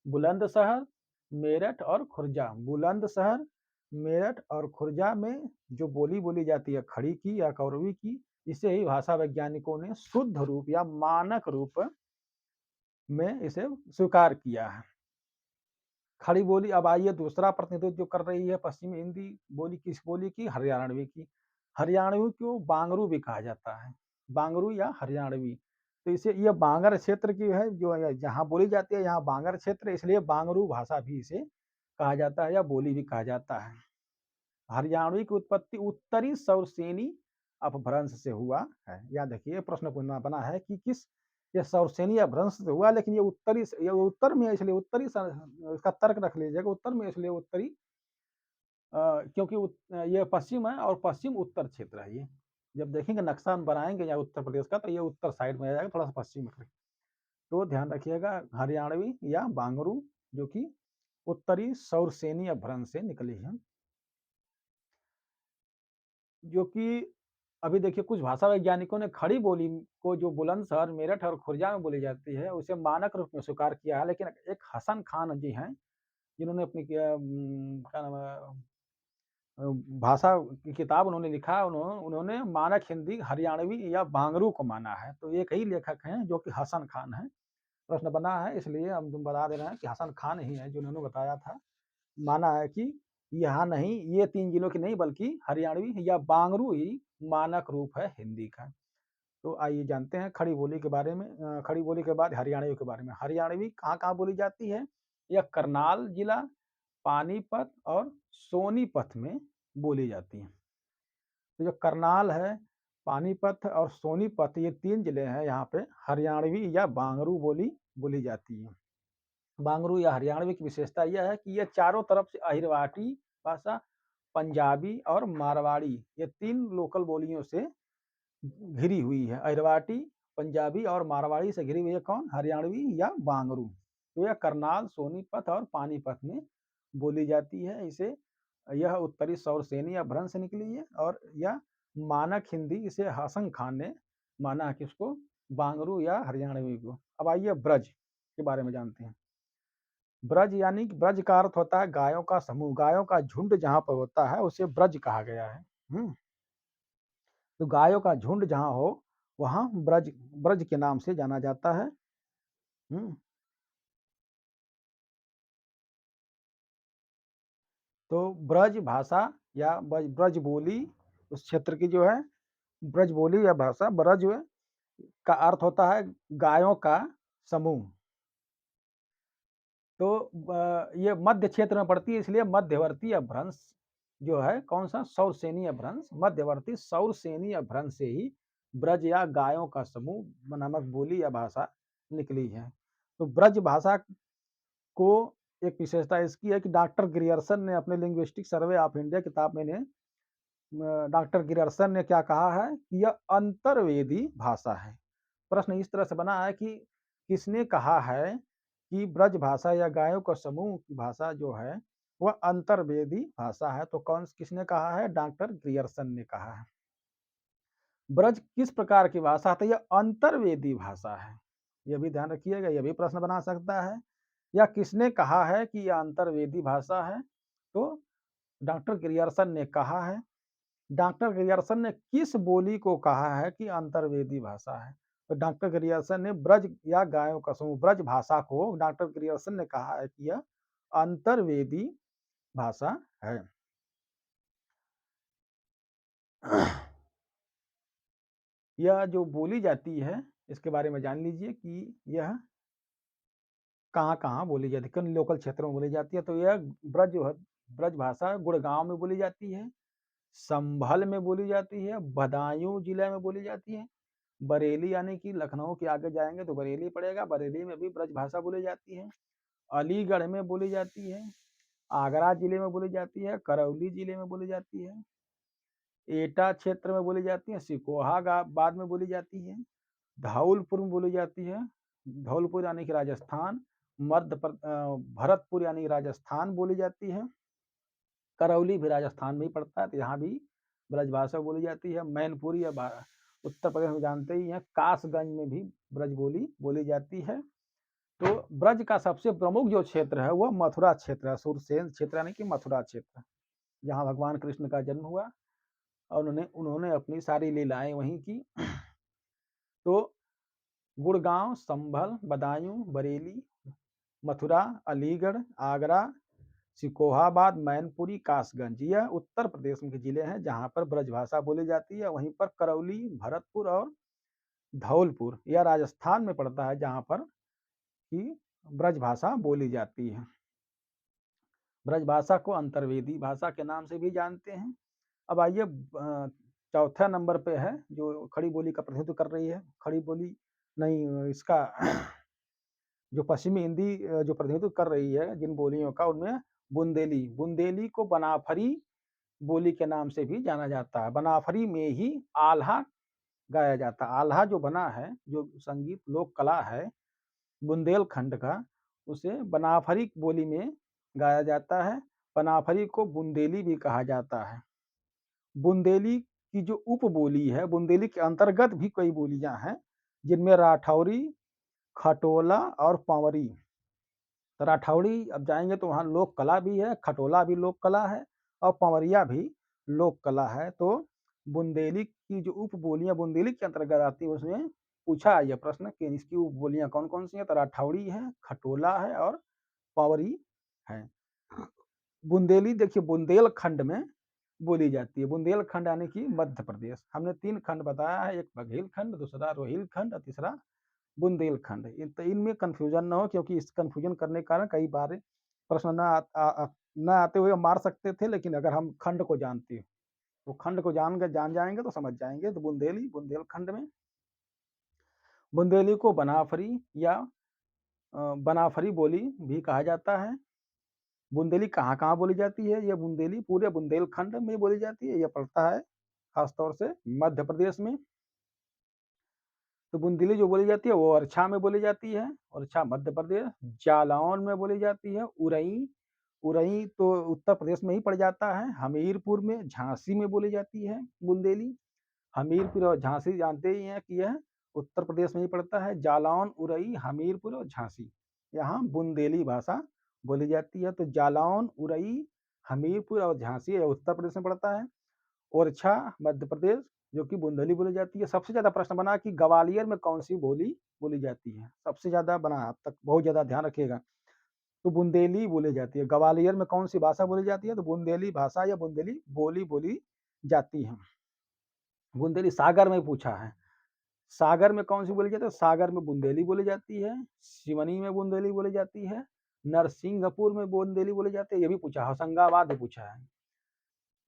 बुलंदशहर, मेरठ और खुर्जा। बुलंदशहर, मेरठ और खुर्जा में जो बोली बोली जाती है खड़ी की या कौरवी की, इसे ही भाषा वैज्ञानिकों ने शुद्ध रूप या मानक रूप में इसे स्वीकार किया है। खड़ी बोली। अब आइए दूसरा प्रतिनिधित्व जो कर रही है पश्चिमी हिंदी बोली, किस बोली की? हरियाणवी की। हरियाणवी को बांगरू भी कहा जाता है, बांगरू या हरियाणवी। तो इसे ये बांगर क्षेत्र की है, जो जहाँ बोली जाती है, यहाँ बांगर क्षेत्र, इसलिए बांगरू भाषा भी इसे कहा जाता है या बोली भी कहा जाता है। हरियाणवी की उत्पत्ति उत्तरी सौरसेनी अपभ्रंश से हुआ है। याद रखिए, प्रश्न बना है कि किस, ये सौरसेनी अपभ्रंश से हुआ, लेकिन ये उत्तरी, ये उत्तर में है, इसलिए उत्तरी इसका तर्क रख लीजिएगा, उत्तर में इसलिए उत्तरी, क्योंकि ये पश्चिम है और पश्चिम उत्तर क्षेत्र है। ये जब देखेंगे नक्शा हम बनाएंगे या उत्तर प्रदेश का, तो ये उत्तर साइड में आ जाएगा, थोड़ा सा पश्चिम में। तो ध्यान रखिएगा, हरियाणवी या बांगरू जो कि उत्तरी सौरसेनी अपभ्रंश से निकली है, जो कि अभी देखिए कुछ भाषा वैज्ञानिकों ने खड़ी बोली को, जो बुलंदशहर, मेरठ और खुर्जा में बोली जाती है, उसे मानक रूप में स्वीकार किया है। लेकिन एक हसन खान जी हैं, जिन्होंने अपनी क्या नाम है, भाषा की किताब उन्होंने लिखा, उन्होंने मानक हिंदी हरियाणवी या बांगरू को माना है। तो एक ही लेखक हैं जो कि हसन खान है। प्रश्न बना है, इसलिए हम तुम बता दे रहे हैं कि हसन खान ही है जो उन्होंने बताया था, माना है कि यहाँ नहीं, ये 3 जिलों की नहीं, बल्कि हरियाणवी या बांगरू ही मानक रूप है हिंदी का। तो आइए जानते हैं खड़ी बोली के बारे में। खड़ी बोली के बाद हरियाणवी के बारे में। हरियाणवी कहाँ-कहाँ बोली जाती है? यह करनाल जिला, पानीपत और सोनीपत में बोली जाती है। तो जो करनाल है, पानीपत और सोनीपत, ये 3 जिले हैं, यहाँ पे हरियाणवी या बांगरू बोली बोली जाती है। बांगरू या हरियाणवी की विशेषता यह है कि ये चारों तरफ से अहिरवाटी भाषा, पंजाबी और मारवाड़ी, ये 3 लोकल बोलियों से घिरी हुई है। अहिरवाटी, पंजाबी और मारवाड़ी से घिरी हुई है कौन? हरियाणवी या बांगरू। तो यह करनाल, सोनीपत और पानीपत में बोली जाती है। इसे, यह उत्तरी सौरसेनी अपभ्रंश से निकली है और यह मानक हिंदी, इसे हसन खान ने माना है कि उसको बांगरू या हरियाणवी को। अब आइए ब्रज के बारे में जानते हैं। ब्रज यानी कि ब्रज का अर्थ होता है गायों का समूह, गायों का झुंड जहाँ पर होता है उसे ब्रज कहा गया है। तो गायों का झुंड जहाँ हो वहाँ ब्रज, ब्रज के नाम से जाना जाता है। तो ब्रज भाषा या ब्रज बोली उस क्षेत्र की जो है, ब्रज बोली या भाषा, ब्रज का अर्थ होता है गायों का समूह। तो ये मध्य क्षेत्र में पड़ती है, इसलिए मध्यवर्ती अपभ्रंश जो है कौन सा? सौरसेनी अपभ्रंश। मध्यवर्ती सौरसेनी अपभ्रंश से ही ब्रज या गायों का समूह नामक बोली या भाषा निकली है। तो ब्रज भाषा को एक विशेषता इसकी है कि डॉक्टर ग्रियर्सन ने अपने लिंग्विस्टिक सर्वे ऑफ इंडिया किताब में ने डॉक्टर ग्रियर्सन ने क्या कहा है कि यह अंतर्वेदी भाषा है। प्रश्न इस तरह से बना है कि किसने कहा है कि ब्रज भाषा या गायों का समूह की भाषा जो है वह अंतर्वेदी भाषा है? तो कौन, किसने कहा है? डॉक्टर ग्रियर्सन ने कहा है। ब्रज किस प्रकार की भाषा है? यह अंतर्वेदी भाषा है। यह भी ध्यान रखिएगा, यह भी प्रश्न बना सकता है। या किसने कहा है कि यह अंतर्वेदी भाषा है? तो डॉक्टर ग्रियर्सन ने कहा है। डॉक्टर ग्रियर्सन ने किस बोली को कहा है कि अंतर्वेदी भाषा है? तो डॉक्टर ग्रियर्सन ने ब्रज या गायों का समूह, ब्रज भाषा को डॉक्टर ग्रियर्सन ने कहा है कि यह अंतर्वेदी भाषा है। यह जो बोली जाती है इसके बारे में जान लीजिए कि यह कहाँ-कहाँ बोली जाती है, किन लोकल क्षेत्रों में बोली जाती है। तो यह ब्रज जो है, ब्रज भाषा गुड़गांव में बोली जाती है, संभल में बोली जाती है, बदायूं जिले में बोली जाती है, बरेली यानी कि लखनऊ के आगे जाएंगे तो बरेली पड़ेगा, बरेली में भी ब्रज भाषा बोली जाती है, अलीगढ़ में बोली जाती है, आगरा जिले में बोली जाती है, करौली जिले में बोली जाती है, एटा क्षेत्र में बोली जाती है, सिकोहाबाद में बोली जाती है, धौलपुर में बोली जाती है, धौलपुर यानी कि राजस्थान, भरतपुर यानी राजस्थान बोली जाती है। करौली भी राजस्थान में ही पड़ता है, तो यहाँ भी ब्रजभाषा बोली जाती है। मैनपुरी या उत्तर प्रदेश में जानते ही हैं, कासगंज में भी ब्रज बोली जाती है। तो ब्रज का सबसे प्रमुख जो क्षेत्र है वह मथुरा क्षेत्र है, सुरसेन क्षेत्र यानी कि मथुरा क्षेत्र, जहाँ भगवान कृष्ण का जन्म हुआ और उन्होंने अपनी सारी लीलाएं वहीं की। तो गुड़गांव, संभल, बदायूं, बरेली, मथुरा, अलीगढ़, आगरा, सिकोहाबाद, मैनपुरी, कासगंज, यह उत्तर प्रदेश के जिले हैं जहां पर ब्रजभाषा बोली जाती है। वहीं पर करौली, भरतपुर और धौलपुर यह राजस्थान में पड़ता है, जहां पर की ब्रजभाषा बोली जाती है। ब्रजभाषा को अंतर्वेदी भाषा के नाम से भी जानते हैं। अब आइए चौथा नंबर पे है जो खड़ी बोली का प्रतिनिधित्व कर रही है। खड़ी बोली नहीं, इसका जो पश्चिमी हिंदी जो प्रतिनिधित्व कर रही है जिन बोलियों का, उनमें बुंदेली, बुंदेली को बनाफरी बोली के नाम से भी जाना जाता है। बनाफरी में ही आल्हा गाया जाता है। आल्हा जो बना है, जो संगीत लोक कला है बुंदेलखंड का, उसे बनाफरी बोली में गाया जाता है। बनाफरी को बुंदेली भी कहा जाता है। बुंदेली की जो उप बोली है, बुंदेली के अंतर्गत भी कई बोलियां हैं, जिनमें राठौरी, खटोला और पंवरी। तो राठौड़ी अब जाएंगे तो वहाँ लोक कला भी है, खटोला भी लोक कला है और पंवरिया भी लोक कला है। तो बुंदेली की जो उप बोलियां बुंदेली के अंतर्गत आती है, उसमें पूछा यह प्रश्न कि इसकी उप बोलियां कौन कौन सी हैं, तो राठौड़ी है, खटोला है और पंवरी है। बुंदेली देखिए बुंदेलखंड में बोली जाती है। बुंदेलखंड यानी कि मध्य प्रदेश। हमने 3 खंड बताया है, एक बघेलखंड, दूसरा रोहिलखंड और तीसरा बुंदेलखंड। तो इनमें कंफ्यूजन ना हो, क्योंकि इस कंफ्यूजन करने के कारण कई बार प्रश्न ना आते हुए मार सकते थे, लेकिन अगर हम खंड को जानते हो तो खंड को जान जाएंगे तो समझ जाएंगे। तो बुंदेली, बुंदेलखंड में बुंदेली को बनाफरी या बनाफरी बोली भी कहा जाता है। बुंदेली कहाँ कहाँ बोली जाती है? यह बुंदेली पूरे बुंदेलखंड में बोली जाती है। यह पड़ता है खासतौर से मध्य प्रदेश में। तो बुंदेली जो बोली जाती है वो ओरछा में बोली जाती है, ओरछा मध्य प्रदेश। जालौन में बोली जाती है। उरई, उरई तो उत्तर प्रदेश में ही पड़ जाता है। हमीरपुर में, झांसी में बोली जाती है बुंदेली। हमीरपुर और झांसी जानते ही हैं कि यह उत्तर प्रदेश में ही पड़ता है। जालौन, उरई, हमीरपुर और झांसी, यहाँ बुंदेली भाषा बोली जाती है। तो जालौन, उरई, हमीरपुर और झांसी उत्तर प्रदेश में पड़ता है। ओरछा मध्य प्रदेश, जो कि बुंदेली बोली जाती है। सबसे ज्यादा प्रश्न बना कि ग्वालियर में कौन सी बोली बोली जाती है, सबसे ज्यादा बना, अब तक बहुत ज्यादा ध्यान रखिएगा। तो बुंदेली बोली जाती है। ग्वालियर में कौन सी भाषा बोली जाती है? तो बुंदेली भाषा या बुंदेली बोली बोली जाती है। बुंदेली सागर में पूछा है, सागर में कौन सी बोली जाती है? सागर में बुंदेली बोली जाती है। सिवनी में बुंदेली बोली जाती है। नरसिंहपुर में बुंदेली बोली जाती है, ये भी पूछा। होशंगाबाद में पूछा है।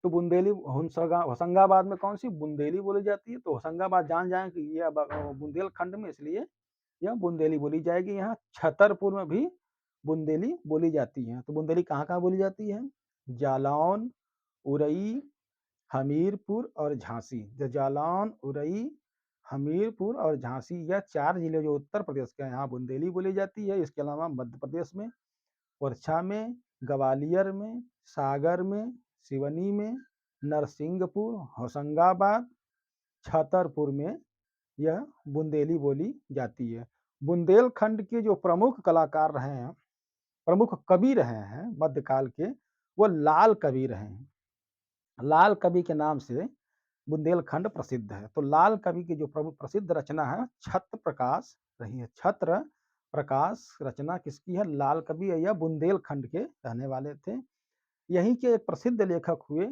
तो बुंदेली होशंगाबाद में कौन सी बुंदेली बोली जाती है? तो होशंगाबाद जान जाए कि यह बुंदेलखंड में, इसलिए यह बुंदेली बोली जाएगी। यहाँ छतरपुर में भी बुंदेली बोली जाती है। तो बुंदेली कहाँ कहाँ बोली जाती है? जालौन, उरई, हमीरपुर और झांसी। जालौन, उरई, हमीरपुर और झांसी, यह 4 जिले जो उत्तर प्रदेश के, यहाँ बुंदेली बोली जाती है। इसके अलावा मध्य प्रदेश में ओरछा में, ग्वालियर में, सागर में, सिवनी में, नरसिंहपुर, होशंगाबाद, छतरपुर में यह बुंदेली बोली जाती है। बुंदेलखंड के जो प्रमुख कलाकार रहे हैं, प्रमुख कवि रहे हैं मध्यकाल के, वो लाल कवि रहे हैं। लाल कवि के नाम से बुंदेलखंड प्रसिद्ध है। तो लाल कवि की जो प्रमुख प्रसिद्ध रचना है छत्र प्रकाश रही है। छत्र प्रकाश रचना किसकी है? लाल कवि, यह बुंदेलखंड के रहने वाले थे। यहीं के एक प्रसिद्ध लेखक हुए,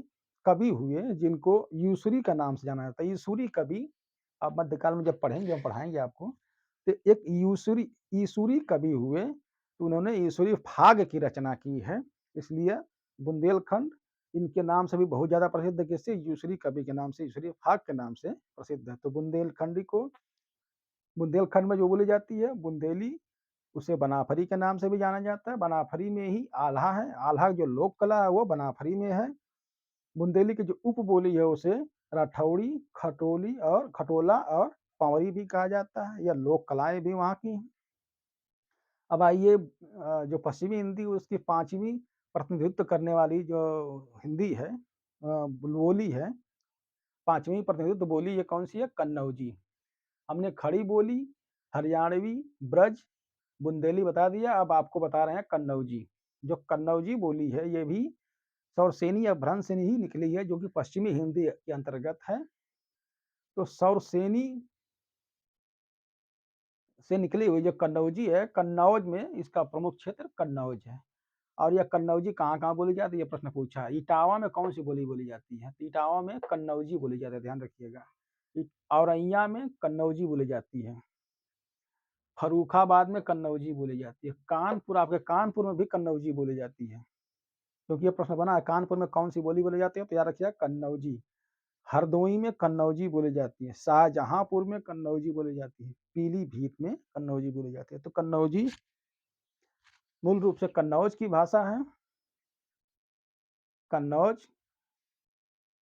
कवि हुए, जिनको यूसुरी का नाम से जाना जाता है। यूसुरी कवि आप मध्यकाल में जब पढ़ेंगे, हम पढ़ाएंगे आपको, तो एक यूसुरी कवि हुए, तो उन्होंने यूसुरी फाग की रचना की है। इसलिए बुंदेलखंड इनके नाम से भी बहुत ज्यादा प्रसिद्ध है। किससे? यूसुरी कवि के नाम से, यूसुरी फाग के नाम से प्रसिद्ध है। तो बुंदेलखंडी को बुंदेलखंड में जो बोली जाती है बुंदेली, उसे बनाफरी के नाम से भी जाना जाता है। बनाफरी में ही आल्हा है। आल्हा जो लोक कला है वो बनाफरी में है। बुंदेली की जो उप बोली है उसे राठौड़ी, खटोली और खटोला और पंवरी भी कहा जाता है। यह लोक कलाएं भी वहाँ की हैं। अब आइए जो पश्चिमी हिंदी उसकी 5वीं प्रतिनिधित्व करने वाली जो हिंदी है बोली है, 5वीं प्रतिनिधित्व बोली ये कौन-सी है? कन्नौजी। हमने खड़ी बोली, हरियाणवी, ब्रज, बुंदेली बता दिया, अब आपको बता रहे हैं कन्नौजी। जो कन्नौजी बोली है ये भी सौरसेनी या भ्रंश से ही निकली है, जो कि पश्चिमी हिंदी के अंतर्गत है। तो सौरसेनी से निकली हुई जो कन्नौजी है, कन्नौज में इसका प्रमुख क्षेत्र कन्नौज है। और यह कन्नौजी कहाँ-कहाँ बोली जाती है? ये प्रश्न पूछा है। इटावा में कौन-सी बोली बोली जाती है? तो इटावा में कन्नौजी बोली जाती है, ध्यान रखिएगा। औरैया में कन्नौजी बोली जाती है। फर्रुखाबाद में कन्नौजी बोली जाती है। कानपुर, आपके कानपुर में भी कन्नौजी बोली जाती है, क्योंकि ये प्रश्न बना है कानपुर में कौन-सी बोली बोली जाती है? तो याद रखिएगा कन्नौजी। हरदोई में कन्नौजी बोली जाती है। शाहजहांपुर में कन्नौजी बोली जाती है। पीलीभीत में कन्नौजी बोली जाती है। तो कन्नौजी मूल रूप से कन्नौज की भाषा है। कन्नौज,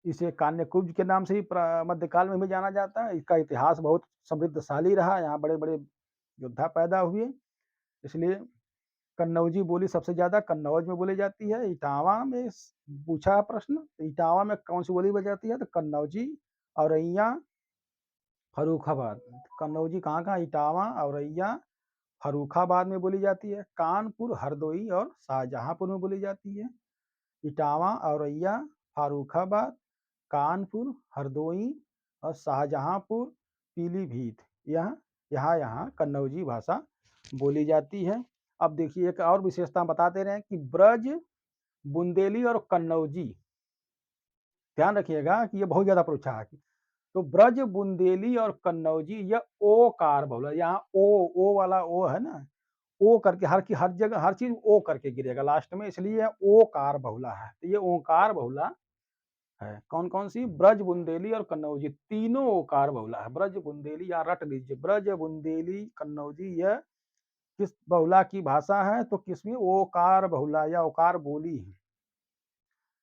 इसे कान्यकुब्ज के नाम से ही मध्यकाल में भी जाना जाता है। इसका इतिहास बहुत समृद्धशाली रहा, यहाँ बड़े-बड़े योद्धा पैदा हुए, इसलिए कन्नौजी बोली सबसे ज़्यादा कन्नौज में बोली जाती है। इटावा में पूछा प्रश्न, तो इटावा में कौन-सी बोली बोली जाती है? तो कन्नौजी, औरैया, फर्रुखाबाद। कन्नौजी कहाँ-कहाँ? इटावा, औरैया, फर्रुखाबाद में बोली जाती है। कानपुर, हरदोई और शाहजहांपुर में बोली जाती है। इटावा, औरैया, फर्रुखाबाद, कानपुर, हरदोई और शाहजहांपुर, पीलीभीत, यहाँ कन्नौजी भाषा बोली जाती है। अब देखिए एक और विशेषता बताते रहे कि ब्रज, बुंदेली और कन्नौजी, ध्यान रखिएगा कि ये बहुत ज़्यादा पूछा है। तो ब्रज, बुंदेली और कन्नौजी यह ओकार बहुला, यहाँ ओ वाला ओ है ना, ओ करके हर जगह हर चीज़ ओ करके गिरेगा लास्ट में, इसलिए ओकार बहुला है। तो ये ओकार बहुला है। कौन-कौन सी? ब्रज, बुंदेली और कन्नौजी, तीनों ओकार बहुला है। ब्रज, बुंदेली, या रट लीजिए, ब्रज, बुंदेली, कन्नौजी, यह किस बहुला की भाषा है? तो किसमें? ओकार बहुला या ओकार बोली है।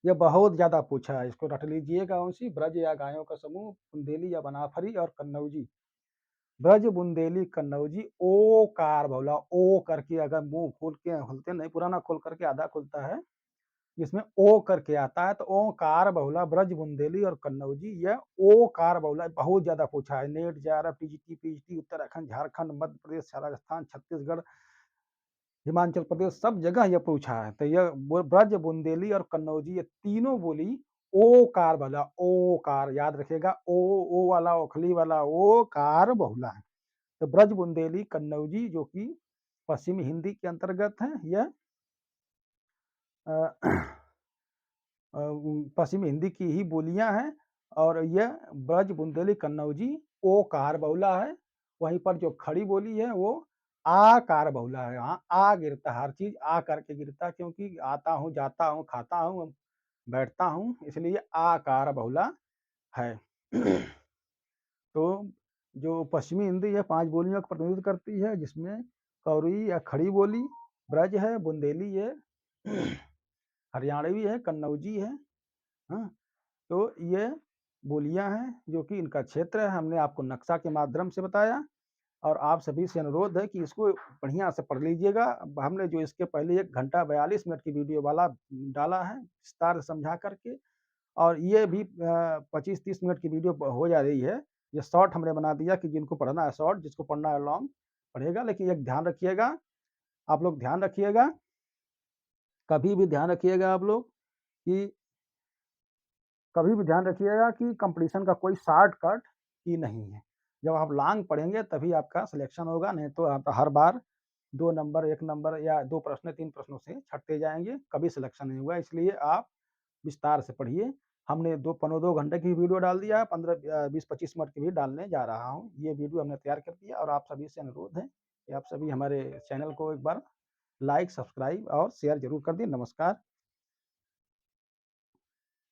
यह बहुत ज़्यादा पूछा है, इसको रट लीजिएगा। कौन-सी? ब्रज या गायों का समूह, बुंदेली या बनाफरी और कन्नौजी। ब्रज, बुंदेली, कन्नौजी ओकार बहुला, ओ करके अगर मुँह खोल के खोलते नहीं, पूरा ना खोल करके आधा खुलता है, जिसमें ओ करके आता है, तो ओंकार बहुला ब्रज, बुंदेली और कन्नौजी, यह ओकार बहुला बहुत ज्यादा पूछा है। नेट, जारा, टीजीटी, पीजीटी, उत्तराखंड, झारखंड, मध्य प्रदेश, राजस्थान, छत्तीसगढ़, हिमाचल प्रदेश, सब जगह यह पूछा है। तो यह ब्रज, बुंदेली और कन्नौजी ये तीनों बोली ओकार बहुला, ओकार याद रखिएगा, ओ वाला ओखली वाला ओकार बहुला है। तो ब्रज, बुंदेली, कन्नौजी जो कि पश्चिमी हिंदी के अंतर्गत है, यह पश्चिमी हिंदी की ही बोलियां हैं, और यह ब्रज, बुंदेली, कन्नौजी ओकार बहुला है। वहीं पर जो खड़ी बोली है वो आकार बहुला है। यहाँ आ गिरता है, हर चीज आ करके गिरता है, क्योंकि आता हूँ, जाता हूँ, खाता हूँ, बैठता हूँ, इसलिए आकार बहुला है। तो जो पश्चिमी हिंदी है 5 बोलियों का प्रतिनिधित्व करती है, जिसमें कौरी या खड़ी बोली, ब्रज है, बुंदेली है, हरियाणवी है, कन्नौजी है। हाँ, तो ये बोलियां हैं जो कि इनका क्षेत्र है। हमने आपको नक्शा के माध्यम से बताया, और आप सभी से अनुरोध है कि इसको बढ़िया से पढ़ लीजिएगा। हमने जो इसके पहले 1 घंटा 42 मिनट की वीडियो वाला डाला है विस्तार से समझा करके, और ये भी 25-30 मिनट की वीडियो हो जा रही है। ये शॉर्ट हमने बना दिया कि जिनको पढ़ना है शॉर्ट, जिसको पढ़ना है लॉन्ग पढ़ेगा। लेकिन एक ध्यान रखिएगा, आप लोग ध्यान रखिएगा, कभी भी ध्यान रखिएगा आप लोग कि कभी भी ध्यान रखिएगा कि कंपटीशन का कोई शॉर्टकट की नहीं है। जब आप लॉन्ग पढ़ेंगे तभी आपका सिलेक्शन होगा, नहीं तो आप हर बार 2 नंबर, 1 नंबर या 2 प्रश्न 3 प्रश्नों से छँटते जाएँगे, कभी सिलेक्शन नहीं होगा। इसलिए आप विस्तार से पढ़िए। हमने 2 पौने 2 घंटे की वीडियो डाल दिया है, 20-25 मिनट की भी डालने जा रहा हूँ। ये वीडियो हमने तैयार कर दिया, और आप सभी से अनुरोध है कि आप सभी हमारे चैनल को एक बार लाइक, सब्सक्राइब और शेयर ज़रूर कर दें। नमस्कार।